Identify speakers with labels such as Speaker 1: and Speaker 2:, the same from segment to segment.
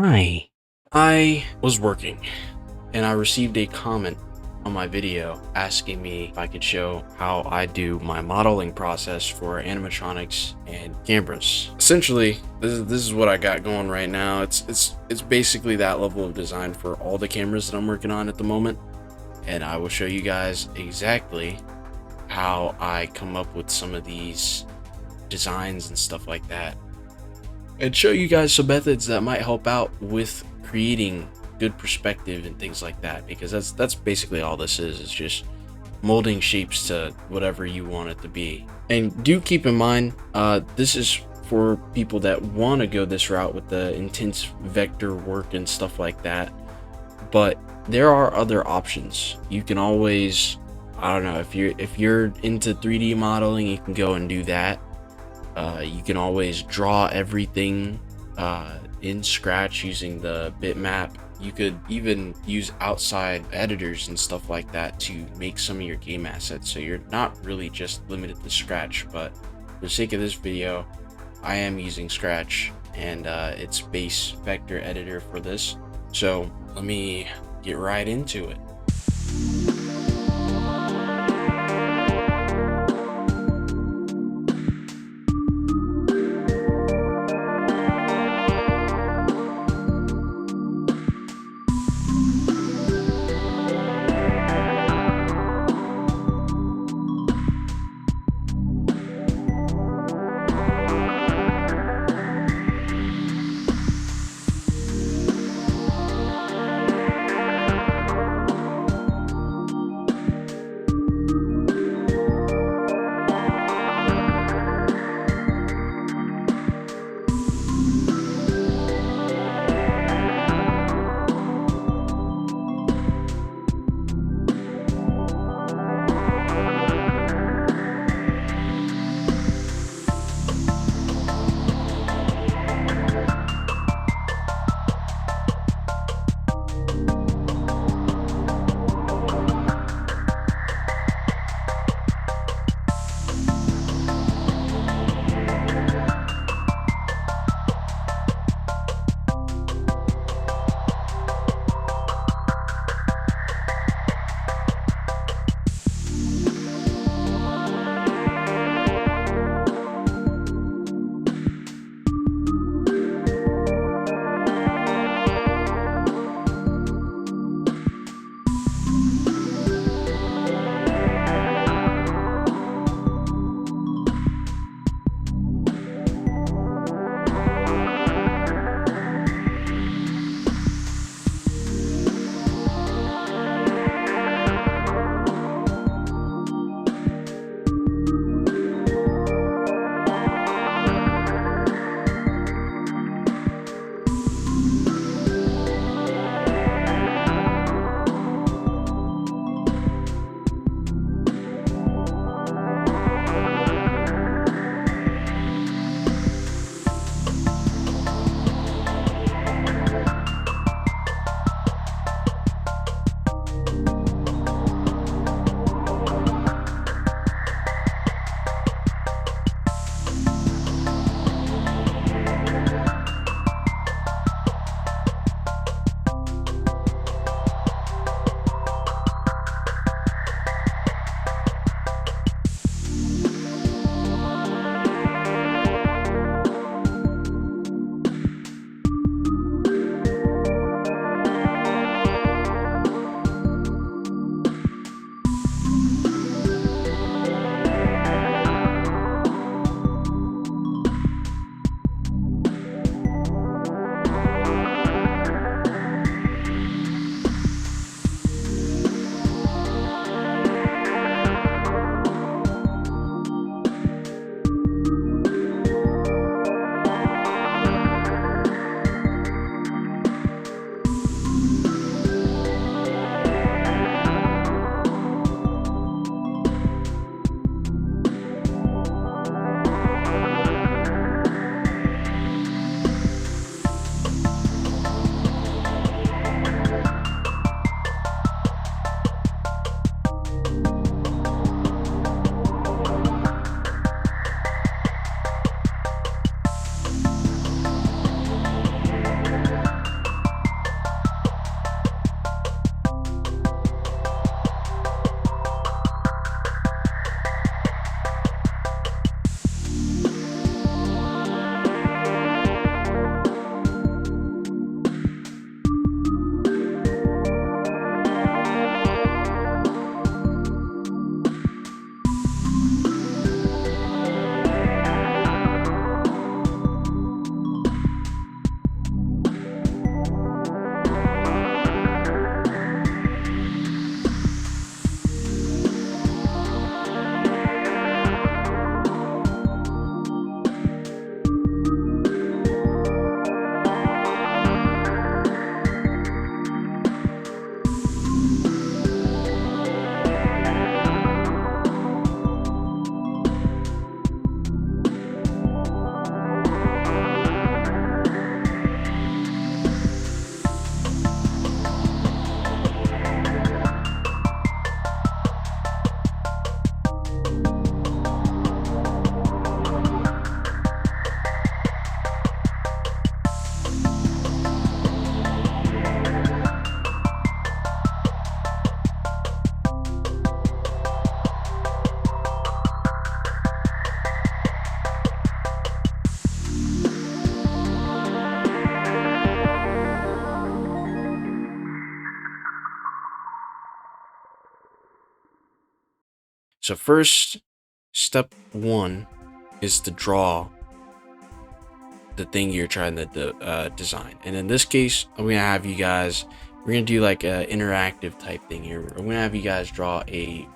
Speaker 1: Hi. I was working and I received a comment on my video asking me if I could show how I do my modeling process for animatronics and cameras. Essentially, this is what I got going right now. It's basically that level of design for all the cameras that I'm working on at the moment, and I will show you guys exactly how I come up with some of these designs and stuff like that, and show you guys some methods that might help out with creating good perspective and things like that, because that's basically all this is. It's just molding shapes to whatever you want it to be. And do keep in mind, this is for people that want to go this route with the intense vector work and stuff like that, but there are other options. You can always, I don't know, if you're into 3D modeling, you can go and do that. You can always draw everything in Scratch using the bitmap. You could even use outside editors and stuff like that to make some of your game assets, so you're not really just limited to Scratch. But for the sake of this video, I am using Scratch, and it's base vector editor for this. So let me get right into it. So first, step one is to draw the thing you're trying to design. And in this case, I'm gonna have you guys, we're gonna do like an interactive type thing here. I'm gonna have you guys draw a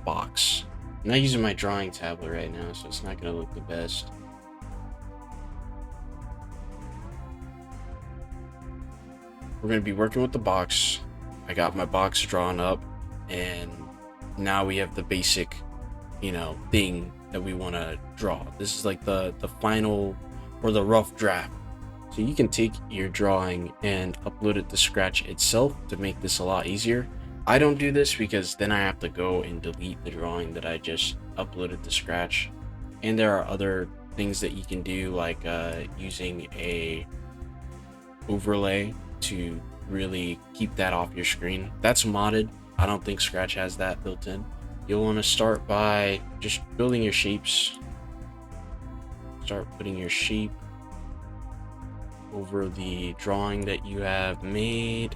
Speaker 1: box. I'm not using my drawing tablet right now, so it's not gonna look the best. We're gonna be working with the box. I got my box drawn up, and now we have the basic, thing that we want to draw. This is like the final or the rough draft. So you can take your drawing and upload it to Scratch itself to make this a lot easier. I don't do this because then I have to go and delete the drawing that I just uploaded to Scratch. And there are other things that you can do, like using a overlay to really keep that off your screen. That's modded. I don't think Scratch has that built in. You'll want to start by just building your shapes. Start putting your shape over the drawing that you have made.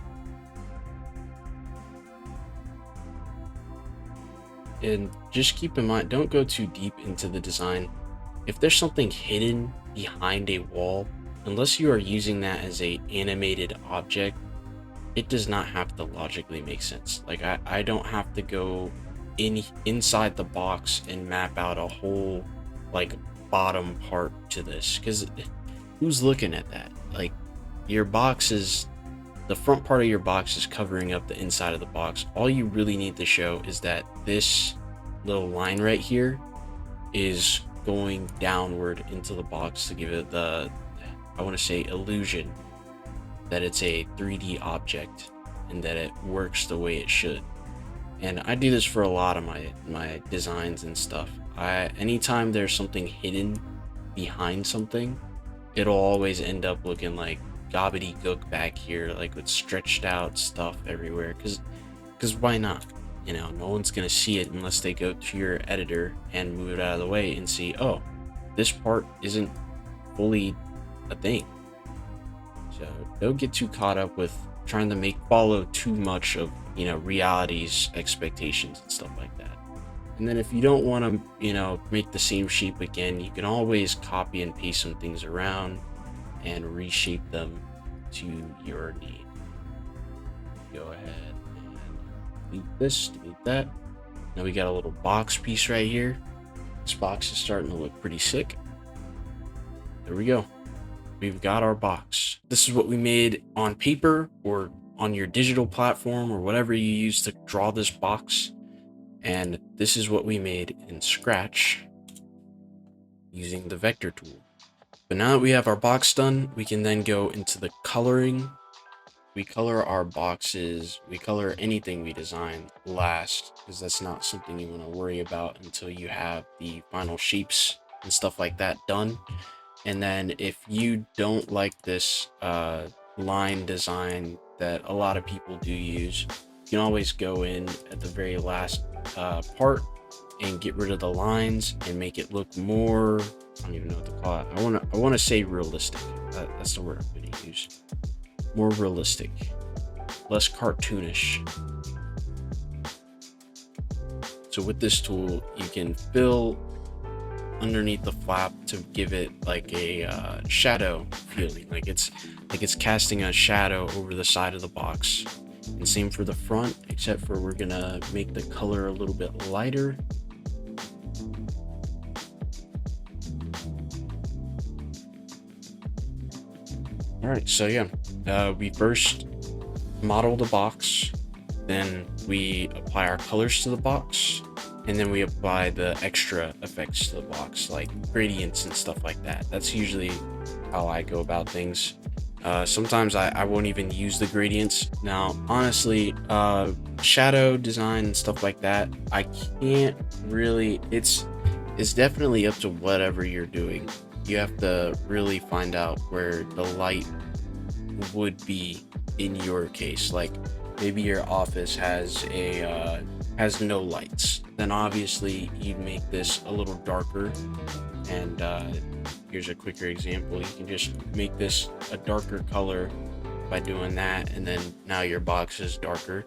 Speaker 1: And just keep in mind, don't go too deep into the design. If there's something hidden behind a wall, unless you are using that as a animated object, it does not have to logically make sense. Like I don't have to go inside the box and map out a whole like bottom part to this, because who's looking at that? Like, your box is, the front part of your box is covering up the inside of the box. All you really need to show is that this little line right here is going downward into the box to give it the, I want to say, illusion that it's a 3D object and that it works the way it should. And I do this for a lot of my designs and stuff. Anytime there's something hidden behind something, it'll always end up looking like gobbledygook back here, like with stretched out stuff everywhere. Because why not? No one's gonna see it unless they go to your editor and move it out of the way and see, oh, this part isn't fully a thing. So don't get too caught up with trying to follow too much of reality's expectations and stuff like that. And then if you don't want to make the same shape again, you can always copy and paste some things around and reshape them to your need. Go ahead and delete this, delete that. Now we got a little box piece right here. This box is starting to look pretty sick. There we go. We've got our box. This is what we made on paper or on your digital platform or whatever you use to draw this box. And this is what we made in Scratch using the vector tool. But now that we have our box done, we can then go into the coloring. We color our boxes, we color anything we design last, because that's not something you want to worry about until you have the final shapes and stuff like that done. And then if you don't like this line design that a lot of people do use, you can always go in at the very last part and get rid of the lines and make it look more, I don't even know what to call it. I want to say realistic. That's the word I'm going to use. More realistic, less cartoonish. So with this tool, you can fill underneath the flap to give it like a shadow feeling, like it's casting a shadow over the side of the box. And same for the front, except for we're gonna make the color a little bit lighter. All right, so yeah, we first model the box, then we apply our colors to the box, and then we apply the extra effects to the box, like gradients and stuff like that. That's usually how I go about things. Sometimes I won't even use the gradients. Now, honestly, shadow design and stuff like that, I can't really, it's definitely up to whatever you're doing. You have to really find out where the light would be in your case. Like maybe your office has no lights, then obviously you'd make this a little darker. And here's a quicker example. You can just make this a darker color by doing that, and then now your box is darker.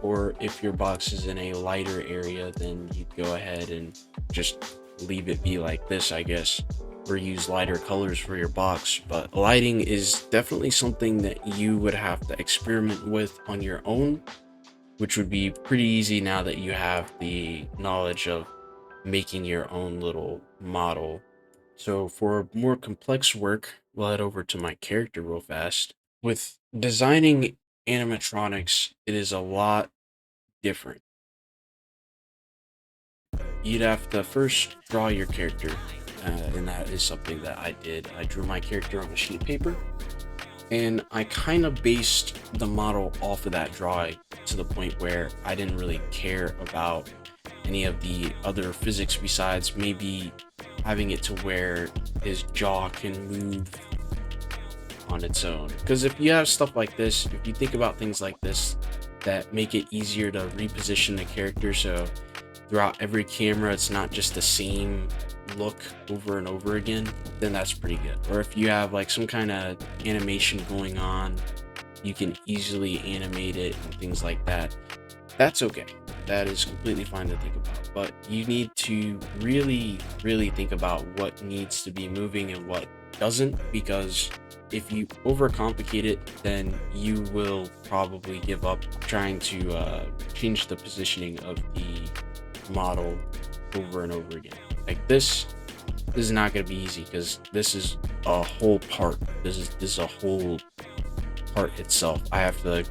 Speaker 1: Or if your box is in a lighter area, then you'd go ahead and just leave it be like this, I guess, or use lighter colors for your box. But lighting is definitely something that you would have to experiment with on your own, which would be pretty easy now that you have the knowledge of making your own little model. So for more complex work, we'll head over to my character real fast. With designing animatronics, it is a lot different. You'd have to first draw your character, and that is something that I did. I drew my character on a sheet of paper, and I kind of based the model off of that drawing to the point where I didn't really care about any of the other physics besides maybe having it to where his jaw can move on its own. Because if you have stuff like this, if you think about things like this that make it easier to reposition the character, so throughout every camera it's not just the same look over and over again, then that's pretty good. Or if you have like some kind of animation going on, you can easily animate it and things like that. That's okay. That is completely fine to think about, but you need to really think about what needs to be moving and what doesn't, because if you overcomplicate it, then you will probably give up trying to change the positioning of the model over and over again. Like this is not going to be easy because this is a whole part. This is a whole part itself. I have to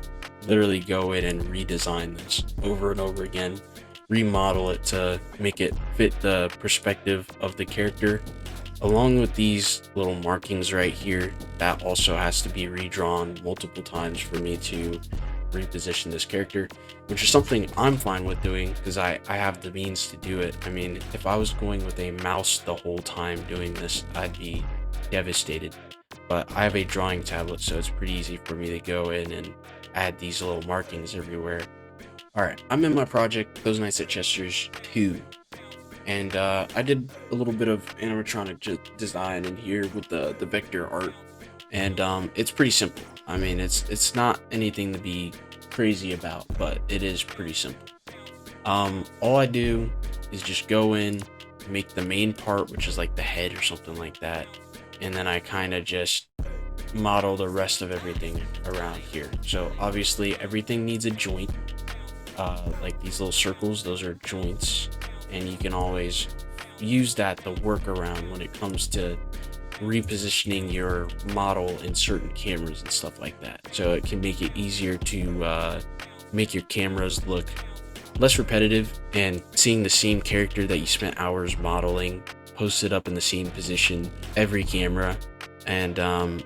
Speaker 1: literally go in and redesign this over and over again, remodel it to make it fit the perspective of the character, along with these little markings right here. That also has to be redrawn multiple times for me to reposition this character, which is something I'm fine with doing because I have the means to do it. I mean, if I was going with a mouse the whole time doing this, I'd be devastated. But I have a drawing tablet, so it's pretty easy for me to go in and add these little markings everywhere. All right, I'm in my project, Those Nights at Chester's 2. And I did a little bit of animatronic design in here with the vector art. And it's pretty simple. I mean, it's not anything to be crazy about, but it is pretty simple. All I do is just go in, make the main part, which is like the head or something like that. And then I kind of just model the rest of everything around here. So obviously everything needs a joint. Like these little circles, those are joints. And you can always use that to work around when it comes to repositioning your model in certain cameras and stuff like that. So it can make it easier to make your cameras look less repetitive, and seeing the same character that you spent hours modeling posted up in the same position every camera. And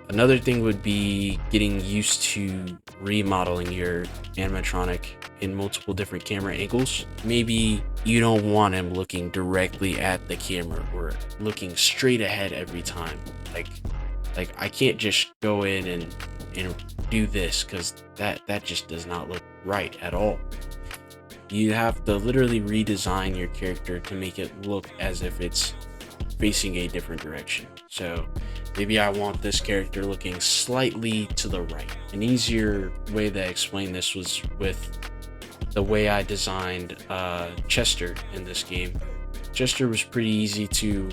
Speaker 1: another thing would be getting used to remodeling your animatronic in multiple different camera angles. Maybe you don't want him looking directly at the camera or looking straight ahead every time. Like I can't just go in and do this, because that just does not look right at all. You have to literally redesign your character to make it look as if it's facing a different direction. So maybe I want this character looking slightly to the right. An easier way to explain this was with the way I designed Chester in this game. Chester was pretty easy to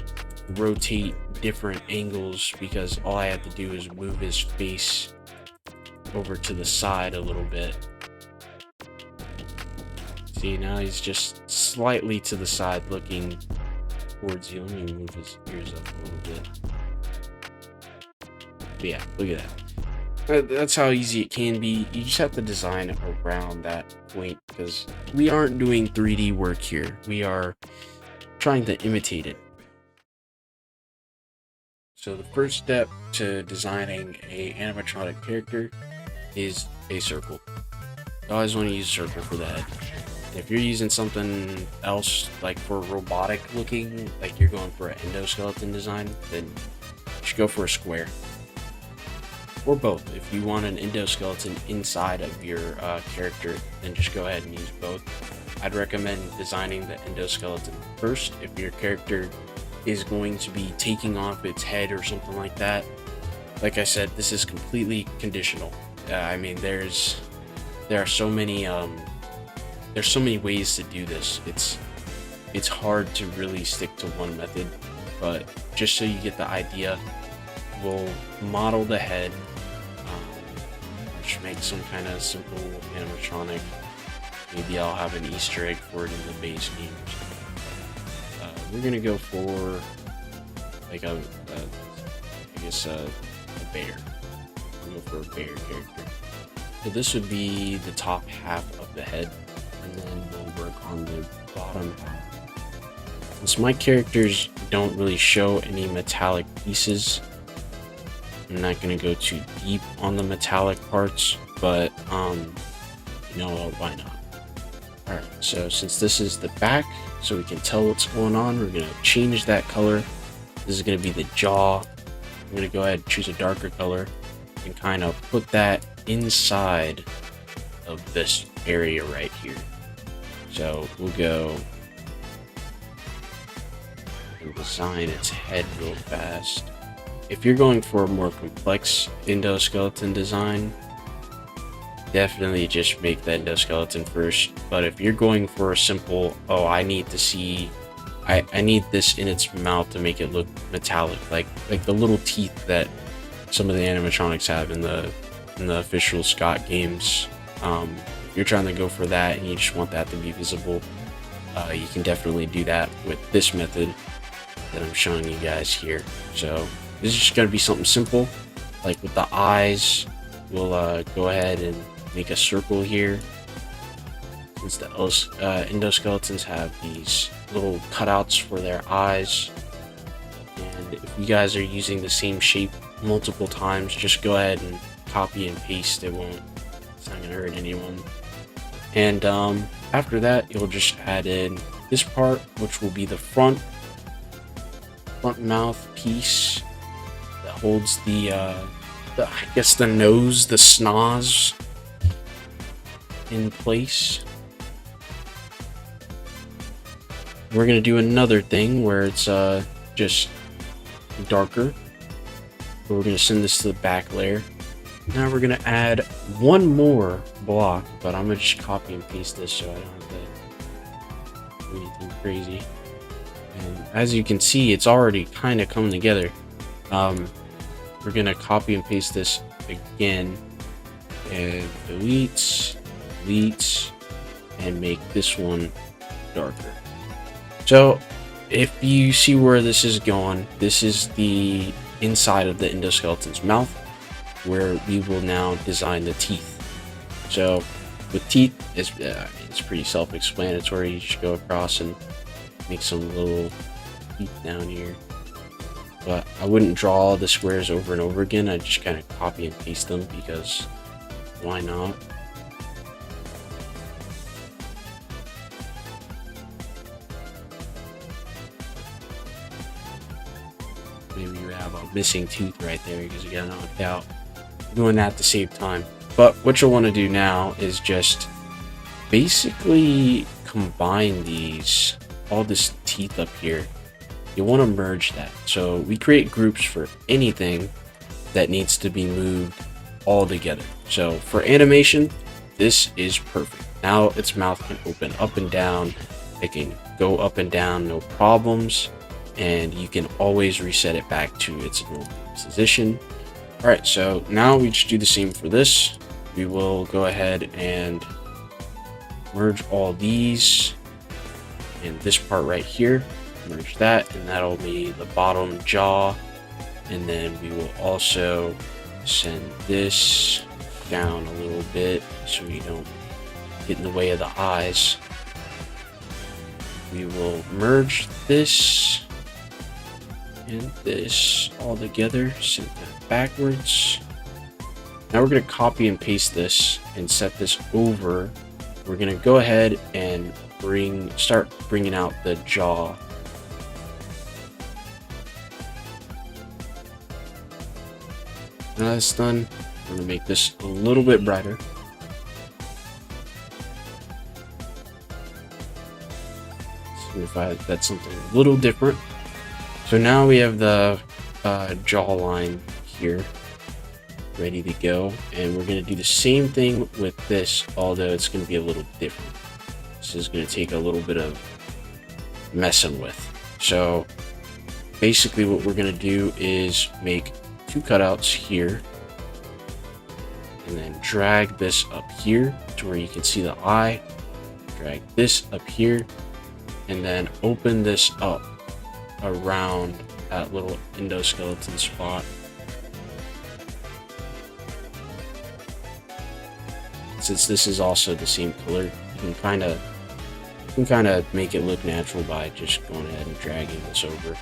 Speaker 1: rotate different angles because all I had to do is move his face over to the side a little bit. See, now he's just slightly to the side looking towards you. Let me move his ears up a little bit. But yeah, look at that. That's how easy it can be. You just have to design around that point, because we aren't doing 3D work here. We are trying to imitate it. So the first step to designing a animatronic character is a circle. You always want to use a circle for the head. If you're using something else, like for robotic looking, like you're going for an endoskeleton design, then you should go for a square. Or both. If you want an endoskeleton inside of your character, then just go ahead and use both. I'd recommend designing the endoskeleton first if your character is going to be taking off its head or something like that. Like I said, this is completely conditional. I mean, there are so many there's so many ways to do this. It's hard to really stick to one method, but just so you get the idea, we'll model the head, which makes some kind of simple animatronic. Maybe I'll have an Easter egg for it in the base game. We're gonna go for like a bear. We'll go for a bear character. So this would be the top half of the head, and then we'll work on the bottom half. Since my characters don't really show any metallic pieces, I'm not gonna go too deep on the metallic parts, but you know what, why not? Alright, so since this is the back, so we can tell what's going on, we're gonna change that color. This is gonna be the jaw. I'm gonna go ahead and choose a darker color and kind of put that inside of this area right here. So we'll go and design its head real fast. If you're going for a more complex endoskeleton design, definitely just make the endoskeleton first. But if you're going for a simple, oh, I need to see, I need this in its mouth to make it look metallic, like the little teeth that some of the animatronics have in the official Scott games. If you're trying to go for that and you just want that to be visible, you can definitely do that with this method that I'm showing you guys here. So this is just going to be something simple, like with the eyes. We'll go ahead and make a circle here. Since the endoskeletons have these little cutouts for their eyes, and if you guys are using the same shape multiple times, just go ahead and copy and paste. It's not gonna hurt anyone. And after that, you'll just add in this part, which will be the front mouth piece that holds the I guess the nose, the schnoz in place. We're gonna do another thing where it's just darker. But we're gonna send this to the back layer. Now we're gonna add one more block, but I'm gonna just copy and paste this so I don't have to do anything crazy. And as you can see, it's already kind of coming together. We're gonna copy and paste this again, and delete, and make this one darker. So if you see where this is going, this is the inside of the endoskeleton's mouth, where we will now design the teeth. So with teeth, it's pretty self-explanatory. You just go across and make some little teeth down here. But I wouldn't draw the squares over and over again. I just kind of copy and paste them because why not? Maybe you have a missing tooth right there because you got knocked out. Doing that to save time. But what you'll want to do now is just basically combine these, all this teeth up here. You want to merge that. So we create groups for anything that needs to be moved all together. So for animation, this is perfect. Now its mouth can open up and down. It can go up and down, no problems. And you can always reset it back to its normal position. All right, so now we just do the same for this. We will go ahead and merge all these and this part right here. Merge that, and that'll be the bottom jaw. And then we will also send this down a little bit so we don't get in the way of the eyes. We will merge this and this all together, send that backwards. Now we're going to copy and paste this and set this over. We're going to go ahead and start bringing out the jaw. Now that's done, I'm going to make this a little bit brighter. See if that's something a little different. So now we have the jawline here ready to go, and we're going to do the same thing with this, although it's going to be a little different. This is going to take a little bit of messing with. So basically what we're going to do is make 2 cutouts here, and then drag this up here to where you can see the eye. Drag this up here, and then open this up around that little endoskeleton spot. Since this is also the same color, you can kind of make it look natural by just going ahead and dragging this over.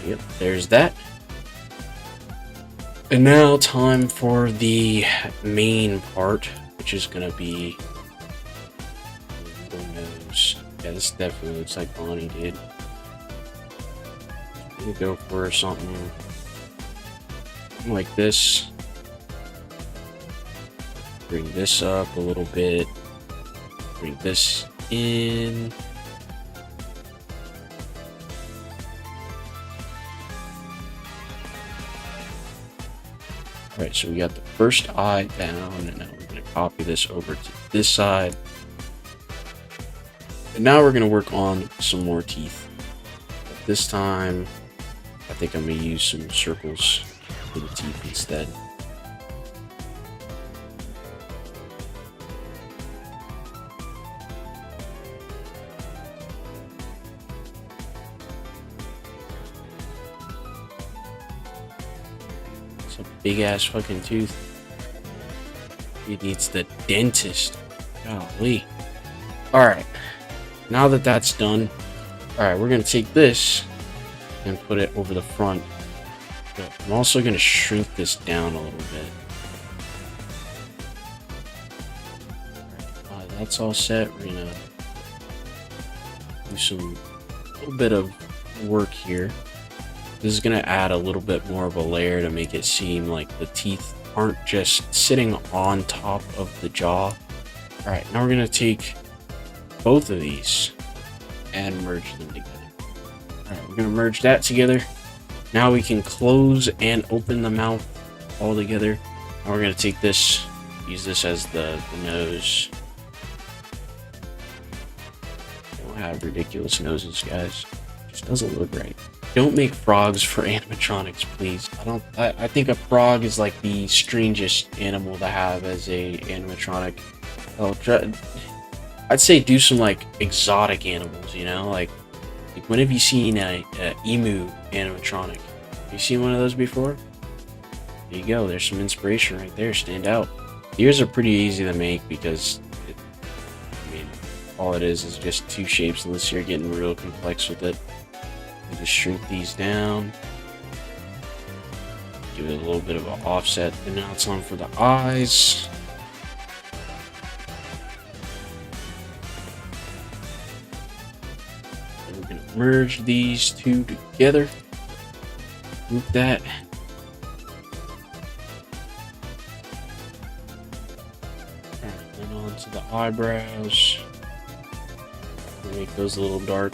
Speaker 1: Yep, there's that. And now time for the main part, which is gonna be the nose. Yeah, this definitely looks like Bonnie, dude. I'm gonna go for something like this. Bring this up a little bit. Bring this in. Alright, so we got the first eye down, and now we're going to copy this over to this side. And now we're going to work on some more teeth. But this time, I think I'm going to use some circles for the teeth instead. It's a big ass fucking tooth. It needs the dentist. Golly. Alright. Now that that's done, alright, we're going to take this and put it over the front. But I'm also going to shrink this down a little bit. Alright, that's all set. We're going to do a little bit of work here. This is going to add a little bit more of a layer to make it seem like the teeth aren't just sitting on top of the jaw. Alright, now we're going to take both of these and merge them together. Alright, we're going to merge that together. Now we can close and open the mouth all together. Now we're going to take this, use this as the nose. Don't have ridiculous noses, guys. It just doesn't look right. Don't make frogs for animatronics, please. I think a frog is like the strangest animal to have as a animatronic. I'd say do some like exotic animals, you know, like when have you seen a emu animatronic? Have you seen one of those before? There you go. There's some inspiration right there. Stand out. Ears are pretty easy to make because all it is just 2 shapes unless you're getting real complex with it. You just shrink these down. Give it a little bit of an offset. And now it's on for the eyes. And we're going to merge these 2 together. Group that. Alright, then on to the eyebrows. Make those a little dark.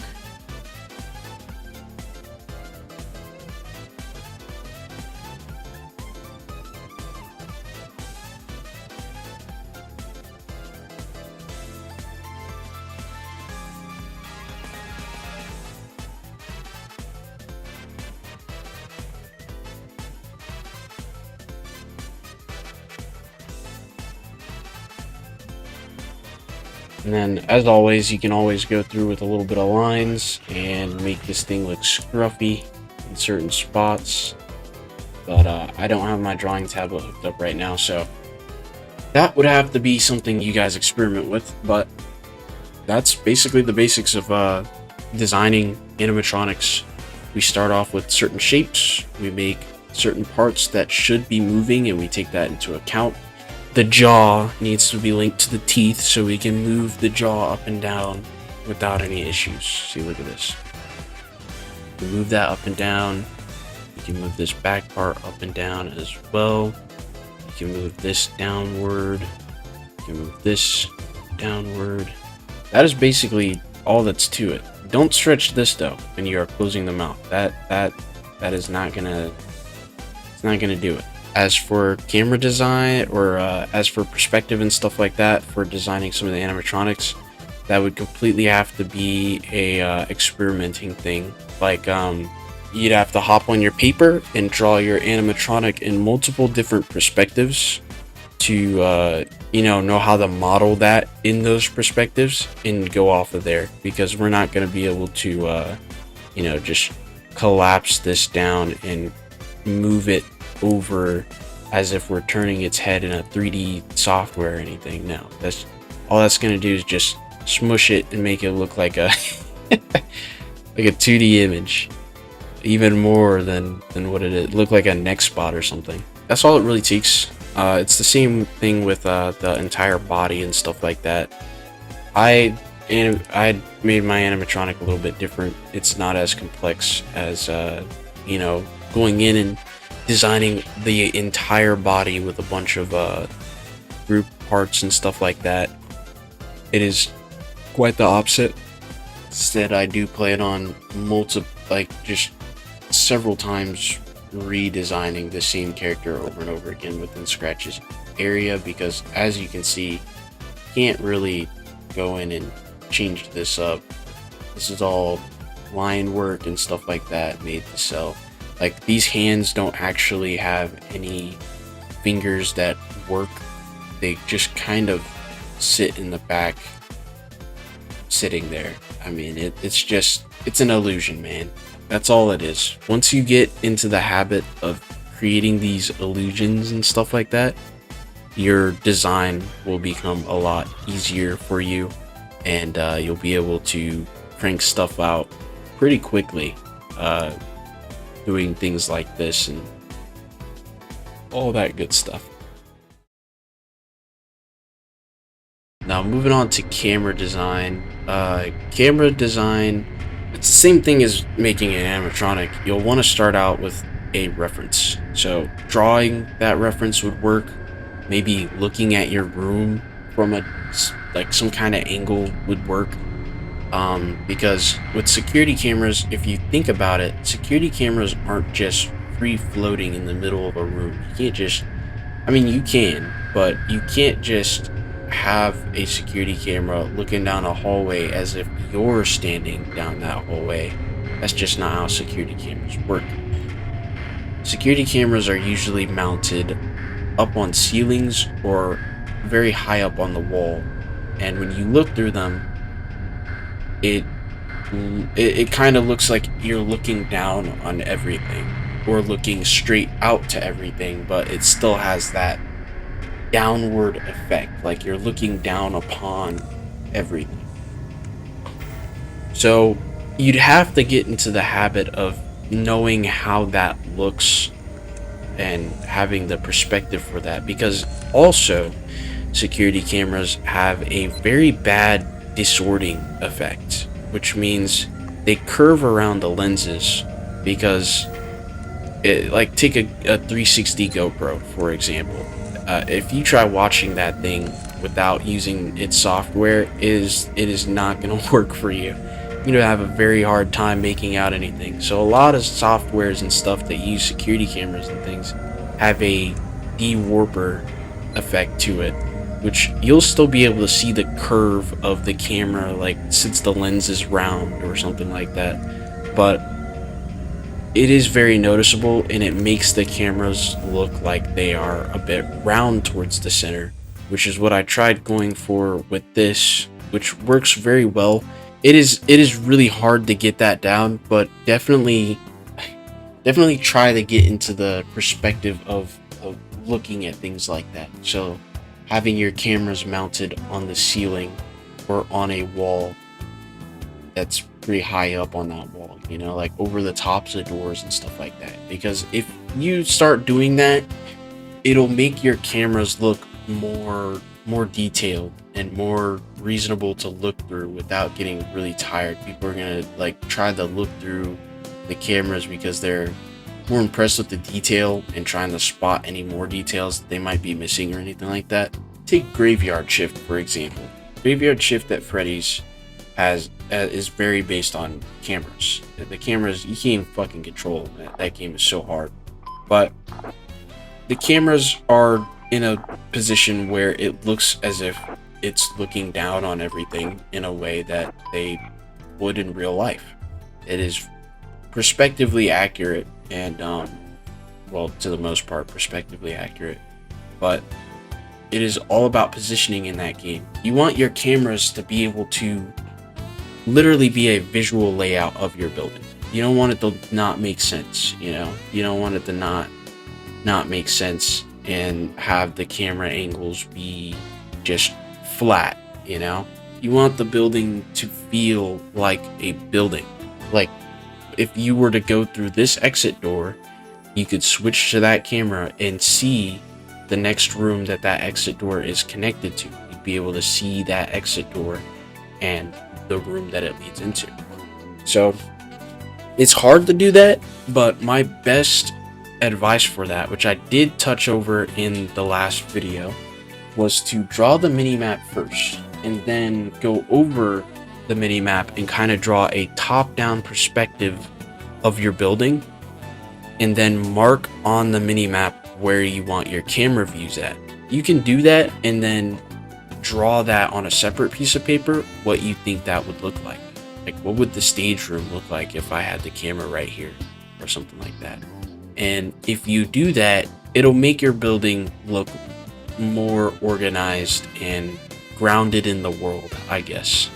Speaker 1: And then, as always, you can always go through with a little bit of lines and make this thing look scruffy in certain spots. But I don't have my drawing tablet hooked up right now, so that would have to be something you guys experiment with. But that's basically the basics of designing animatronics. We start off with certain shapes. We make certain parts that should be moving, and we take that into account. The jaw needs to be linked to the teeth so we can move the jaw up and down without any issues. See, look at this. We move that up and down. You can move this back part up and down as well. You can move this downward. You can move this downward. That is basically all that's to it. Don't stretch this though when you are closing the mouth. That is not gonna, it's not gonna do it. as for camera design, or as for perspective and stuff like that, for designing some of the animatronics, that would completely have to be a experimenting thing. Like you'd have to hop on your paper and draw your animatronic in multiple different perspectives to know how to model that in those perspectives and go off of there, because we're not going to be able to just collapse this down and move it over as if we're turning its head in a 3D software or anything. No, that's all that's going to do is just smush it and make it look like a like a 2D image, even more than what it look like a neck spot or something. That's all it really takes. It's the same thing with the entire body and stuff like that. I made my animatronic a little bit different. It's not as complex as going in and designing the entire body with a bunch of group parts and stuff like that. It is quite the opposite. Instead, I do plan on just several times redesigning the same character over and over again within Scratch's area, because as you can see, you can't really go in and change this up. This is all line work and stuff like that made to sell. Like, these hands don't actually have any fingers that work. They just kind of sit in the back, sitting there. I mean, it's an illusion, man. That's all it is. Once you get into the habit of creating these illusions and stuff like that, your design will become a lot easier for you, and you'll be able to crank stuff out pretty quickly, doing things like this and all that good stuff. Now, moving on to camera design. Camera design, it's the same thing as making an animatronic. You'll want to start out with a reference. So drawing that reference would work. Maybe looking at your room from some kind of angle would work. Because with security cameras, if you think about it, security cameras aren't just free floating in the middle of a room. You can't just, you can, but you can't just have a security camera looking down a hallway as if you're standing down that hallway. That's just not how security cameras work. Security cameras are usually mounted up on ceilings or very high up on the wall, and when you look through them, it kind of looks like you're looking down on everything or looking straight out to everything, but it still has that downward effect, like you're looking down upon everything. So you'd have to get into the habit of knowing how that looks and having the perspective for that, because also security cameras have a very bad distorting effect, which means they curve around the lenses. Because take a 360 GoPro, for example. If you try watching that thing without using its software, it is not going to work for you. You're going to have a very hard time making out anything. So a lot of softwares and stuff that use security cameras and things have a de-warper effect to it, which you'll still be able to see the curve of the camera, like since the lens is round or something like that. But it is very noticeable, and it makes the cameras look like they are a bit round towards the center, which is what I tried going for with this, which works very well. It is really hard to get that down, but definitely try to get into the perspective of looking at things like that. So having your cameras mounted on the ceiling or on a wall that's pretty high up on that wall, like over the tops of doors and stuff like that. Because if you start doing that, it'll make your cameras look more detailed and more reasonable to look through without getting really tired. People are gonna try to look through the cameras because they're more impressed with the detail and trying to spot any more details they might be missing or anything like that. Take Graveyard Shift, for example. Graveyard Shift at Freddy's is very based on cameras. The cameras, you can't even fucking control that game is so hard. But the cameras are in a position where it looks as if it's looking down on everything in a way that they would in real life. It is perspectively accurate and well, to the most part perspectively accurate, but it is all about positioning in that game. You want your cameras to be able to literally be a visual layout of your building. You don't want it to not make sense, you know? You don't want it to not make sense and have the camera angles be just flat, you know? You want the building to feel like a building. Like, if you were to go through this exit door, you could switch to that camera and see the next room that exit door is connected to. You'd be able to see that exit door and the room that it leads into. So it's hard to do that, but my best advice for that, which I did touch over in the last video, was to draw the mini map first and then go over the mini map and kind of draw a top-down perspective of your building, and then mark on the mini map where you want your camera views at. You can do that and then draw that on a separate piece of paper, what you think that would look like. Like, what would the stage room look like if I had the camera right here or something like that. And if you do that, it'll make your building look more organized and grounded in the world, I guess.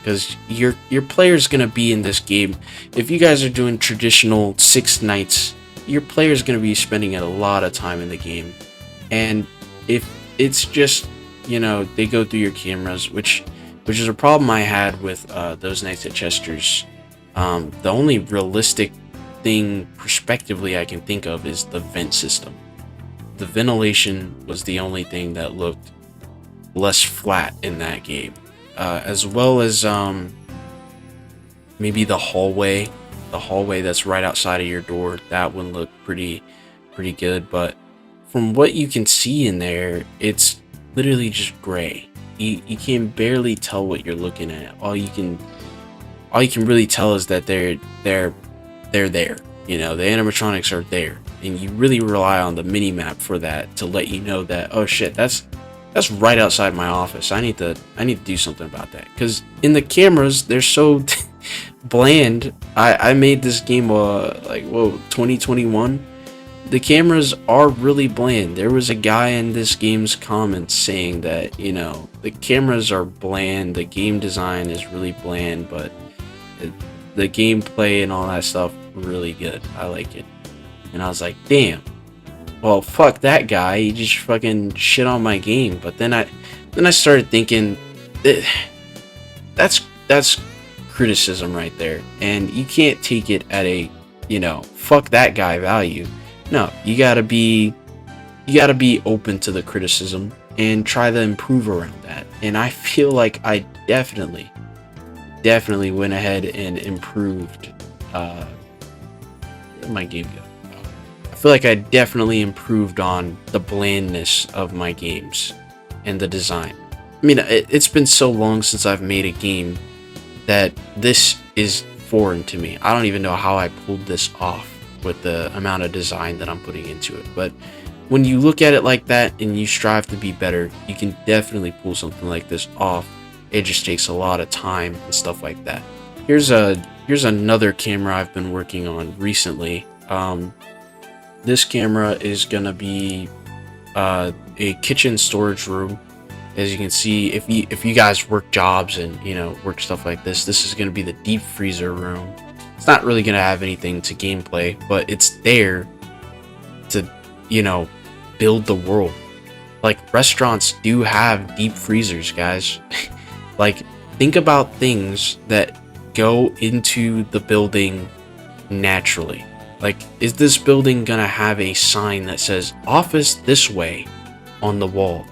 Speaker 1: Because your player's gonna be in this game. If you guys are doing traditional 6 nights, your player's gonna be spending a lot of time in the game. And if it's just, you know, they go through your cameras, which is a problem I had with those nights at Chester's. The only realistic thing perspectively I can think of is the vent system. The ventilation was the only thing that looked less flat in that game, as well as maybe the hallway that's right outside of your door. That one looked pretty good, but from what you can see in there, it's literally just gray. You can barely tell what you're looking at. All you can really tell is that they're there. You know, the animatronics are there, and you really rely on the mini map for that, to let you know that, oh shit, that's right outside my office. I need to do something about that. Because in the cameras, they're so bland. I made this game 2021. The cameras are really bland. There was a guy in this game's comments saying that, you know, the cameras are bland, the game design is really bland, but the gameplay and all that stuff really good. I like it. And I was like, damn. Well, fuck that guy. He just fucking shit on my game. But then I started thinking, that's criticism right there, and you can't take it at a, you know, fuck that guy value. No, you gotta be open to the criticism and try to improve around that. And I feel like I definitely went ahead and improved my game. I feel like I definitely improved on the blandness of my games and the design. I mean, it's been so long since I've made a game that this is foreign to me. I don't even know how I pulled this off with the amount of design that I'm putting into it. But when you look at it like that and you strive to be better, you can definitely pull something like this off. It just takes a lot of time and stuff like that. Here's another camera I've been working on recently. This camera is gonna be a kitchen storage room. As you can see, if you guys work jobs and, you know, work stuff like this is gonna be the deep freezer room. It's not really gonna have anything to gameplay, but it's there to, you know, build the world. Like, restaurants do have deep freezers, guys. Like, think about things that go into the building naturally. Like, is this building gonna have a sign that says office this way on the wall?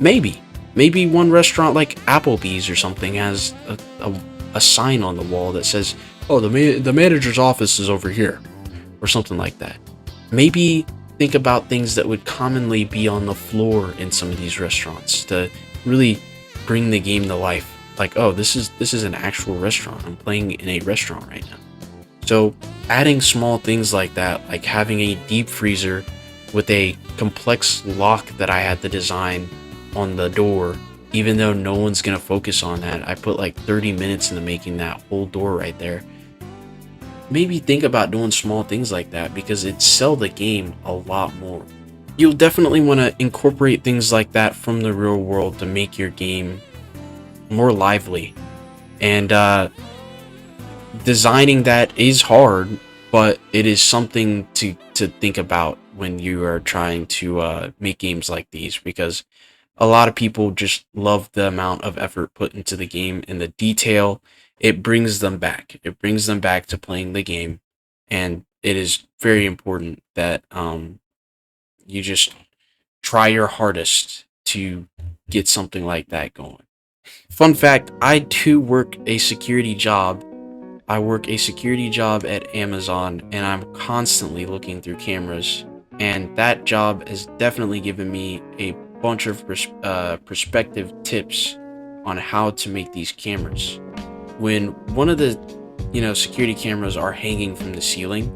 Speaker 1: Maybe one restaurant like Applebee's or something has a sign on the wall that says, oh, the manager's office is over here, or something like that. Maybe think about things that would commonly be on the floor in some of these restaurants to really bring the game to life. Like, oh, this is an actual restaurant. I'm playing in a restaurant right now. So adding small things like that, like having a deep freezer with a complex lock that I had to design on the door. Even though no one's gonna focus on that, I put like 30 minutes into making that whole door right there. Maybe think about doing small things like that because it'd sell the game a lot more. You'll definitely want to incorporate things like that from the real world to make your game more lively. And designing that is hard, but it is something to think about when you are trying to make games like these, because a lot of people just love the amount of effort put into the game and the detail. It brings them back. It brings them back to playing the game, and it is very important that you just try your hardest to get something like that going. Fun fact, I too work a security job. I work a security job at Amazon, and I'm constantly looking through cameras, and that job has definitely given me a bunch of perspective tips on how to make these cameras. When one of the security cameras are hanging from the ceiling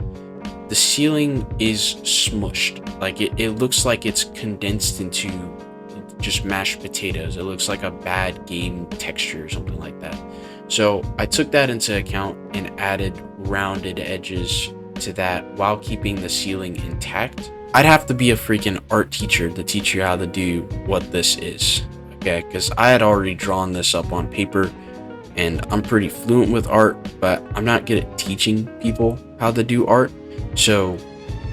Speaker 1: is smushed. Like it looks like it's condensed into just mashed potatoes. It looks like a bad game texture or something like that. So I took that into account and added rounded edges to that while keeping the ceiling intact. I'd have to be a freaking art teacher to teach you how to do what this is, okay? Because I had already drawn this up on paper, and I'm pretty fluent with art, but I'm not good at teaching people how to do art. So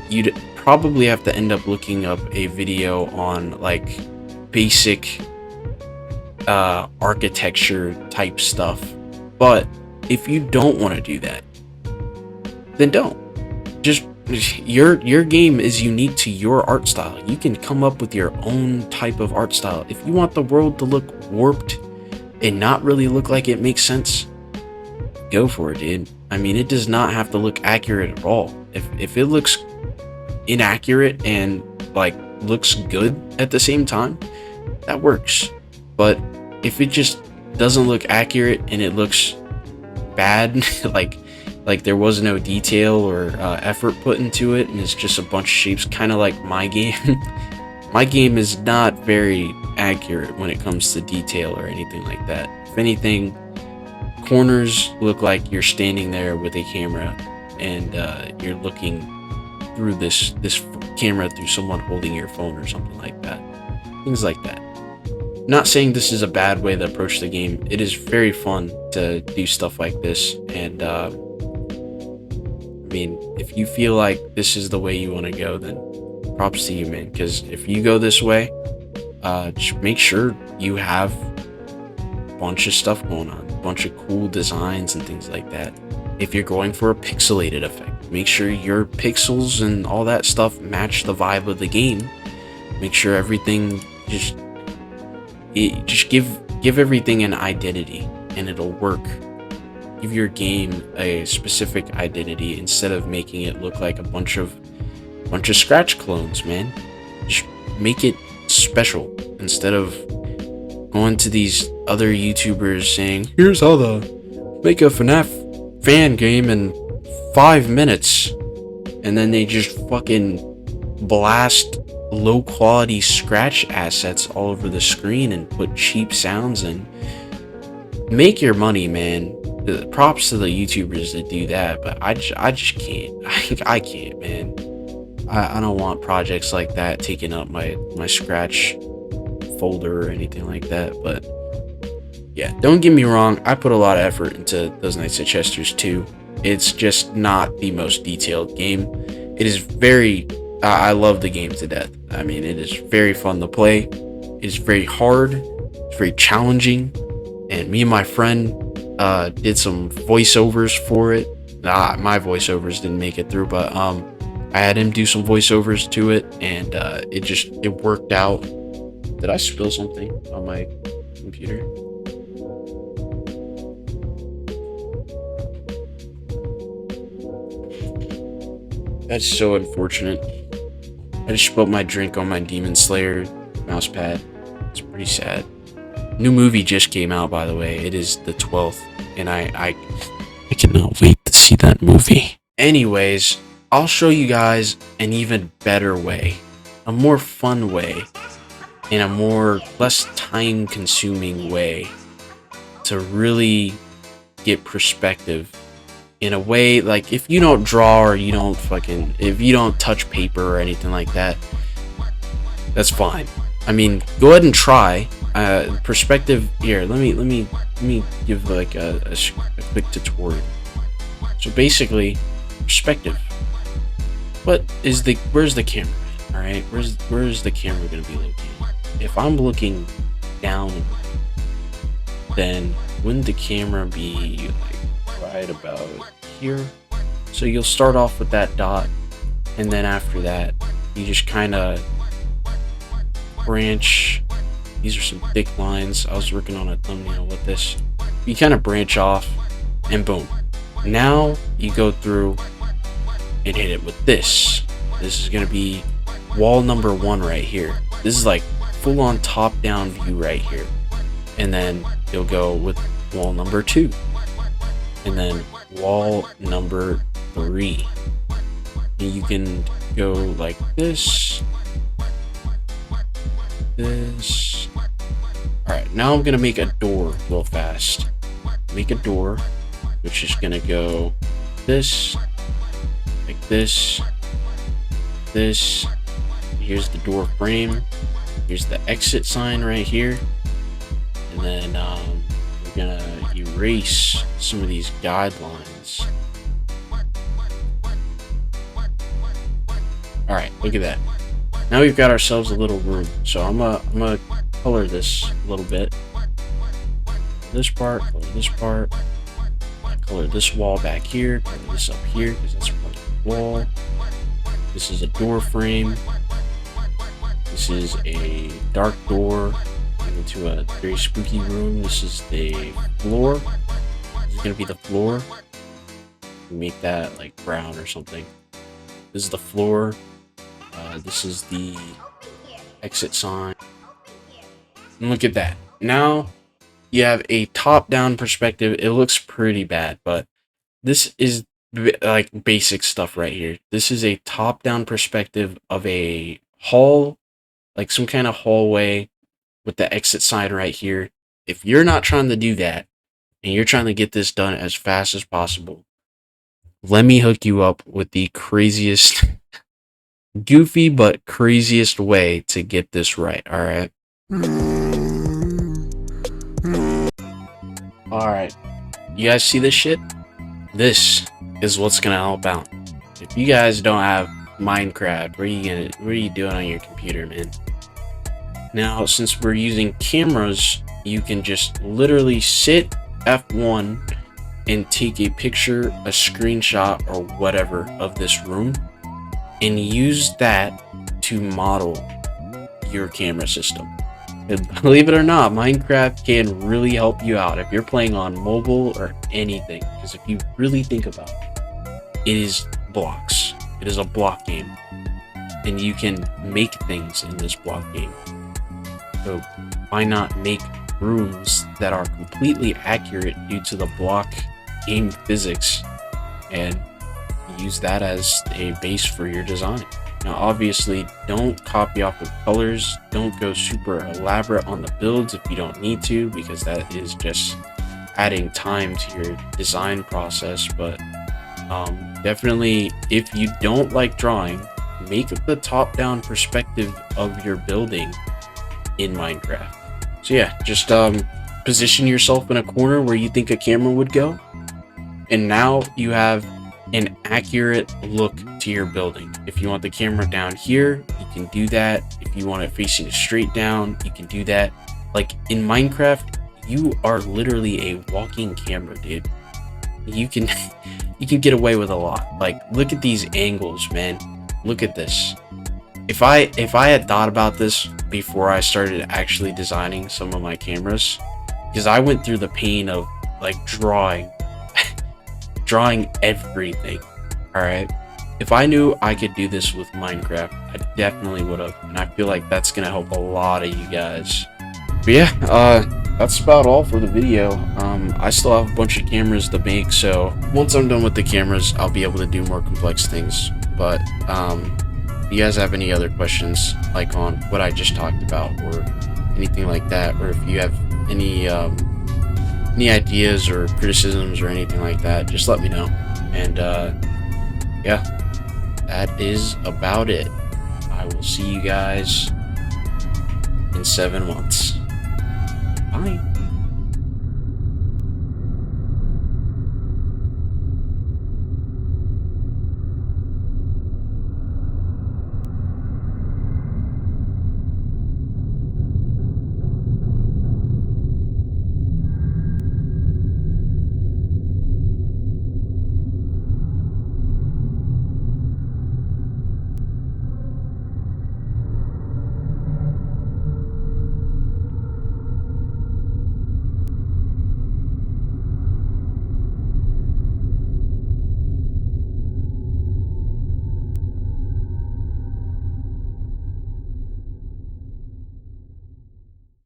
Speaker 1: you'd probably have to end up looking up a video on like basic architecture type stuff. But if you don't want to do that, then don't. Just your game is unique to your art style. You can come up with your own type of art style. If you want the world to look warped and not really look like it makes sense, go for it, dude. I mean, it does not have to look accurate at all. If it looks inaccurate and like looks good at the same time, that works. But if it just doesn't look accurate and it looks bad, like there was no detail or effort put into it, and it's just a bunch of shapes, kind of like my game. My game is not very accurate when it comes to detail or anything like that. If anything, corners look like you're standing there with a camera and you're looking through this camera through someone holding your phone or something like that. Things like that. Not saying this is a bad way to approach the game. It is very fun to do stuff like this, and I mean, if you feel like this is the way you want to go, then props to you, man. Because if you go this way, just make sure you have a bunch of stuff going on, a bunch of cool designs and things like that. If you're going for a pixelated effect, make sure your pixels and all that stuff match the vibe of the game. Make sure everything just give everything an identity, and it'll work. Give your game a specific identity instead of making it look like a bunch of scratch clones, man. Just make it special instead of going to these other YouTubers saying, here's how to make a FNAF fan game in 5 minutes, and then they just fucking blast low quality scratch assets all over the screen and put cheap sounds in. Make your money, man. Props to the YouTubers that do that, but I just can't. I can't, man. I don't want projects like that taking up my scratch folder or anything like that. But yeah, don't get me wrong, I put a lot of effort into those Knights of Chester's too. It's just not the most detailed game. It is very I love the game to death. I mean, it is very fun to play. It is very hard. It's very challenging. And me and my friend did some voiceovers for it. My voiceovers didn't make it through, but I had him do some voiceovers to it, and it worked out. Did I spill something on my computer? That's so unfortunate. I just spilled my drink on my Demon Slayer mousepad. It's pretty sad. New movie just came out, by the way. It is the 12th, and I cannot wait to see that movie. Anyways, I'll show you guys an even better way a more fun way and a more less time consuming way to really get perspective in a way. Like, if you don't draw or you don't if you don't touch paper or anything like that, that's fine. I mean, go ahead and try. Perspective here. Let me give like a quick tutorial. So basically, perspective. Where's the camera? All right, where's the camera gonna be located? If I'm looking down, then wouldn't the camera be like right about here? So you'll start off with that dot, and then after that, you just kind of branch. These are some thick lines. I was working on a thumbnail with this. You kind of branch off, and boom. Now you go through and hit it with this. This is gonna be wall number 1 right here. This is like full on top down view right here. And then you'll go with wall number 2. And then wall number 3. And you can go like this. This. Alright, now I'm gonna make a door real fast. Make a door, which is gonna go this, like this, this. Here's the door frame. Here's the exit sign right here. And then we're gonna erase some of these guidelines. Alright, look at that. Now we've got ourselves a little room. So I'm gonna color this a little bit. This part, color this part. Color this wall back here, color this up here because that's part of the wall. This is a door frame. This is a dark door into a very spooky room. This is the floor. This is gonna be the floor. Make that like brown or something. This is the floor. This is the exit sign. And look at that. Now you have a top-down perspective. It looks pretty bad, but this is like basic stuff right here. This is a top-down perspective of a hall, like some kind of hallway with the exit sign right here. If you're not trying to do that and you're trying to get this done as fast as possible, let me hook you up with the craziest, goofy but craziest way to get this right. All right. Alright, you guys see this shit? This is what's gonna help out. If you guys don't have Minecraft, what are you doing on your computer, man? Now, since we're using cameras, you can just literally sit F1 and take a picture, a screenshot, or whatever of this room, and use that to model your camera system. And believe it or not, Minecraft can really help you out if you're playing on mobile or anything. Because if you really think about it, it is blocks. It is a block game. And you can make things in this block game. So why not make rooms that are completely accurate due to the block game physics and use that as a base for your design? Now, obviously, don't copy off of colors. Don't go super elaborate on the builds if you don't need to, because that is just adding time to your design process. But definitely, if you don't like drawing, make the top-down perspective of your building in Minecraft. So yeah, just position yourself in a corner where you think a camera would go, and now you have an accurate look to your building. If you want the camera down here, you can do that. If you want it facing straight down, you can do that. Like in Minecraft, you are literally a walking camera, dude. You can get away with a lot. Like, look at these angles, man. Look at this. If I had thought about this before I started actually designing some of my cameras, because I went through the pain of like drawing everything. All right, if I knew I could do this with Minecraft, I definitely would have, and I feel like that's gonna help a lot of you guys. But yeah, that's about all for the video. I still have a bunch of cameras to make, so once I'm done with the cameras, I'll be able to do more complex things. But if you guys have any other questions, like on what I just talked about or anything like that, or if you have any ideas or criticisms or anything like that, just let me know. And yeah, that is about it. I will see you guys in 7 months. Bye.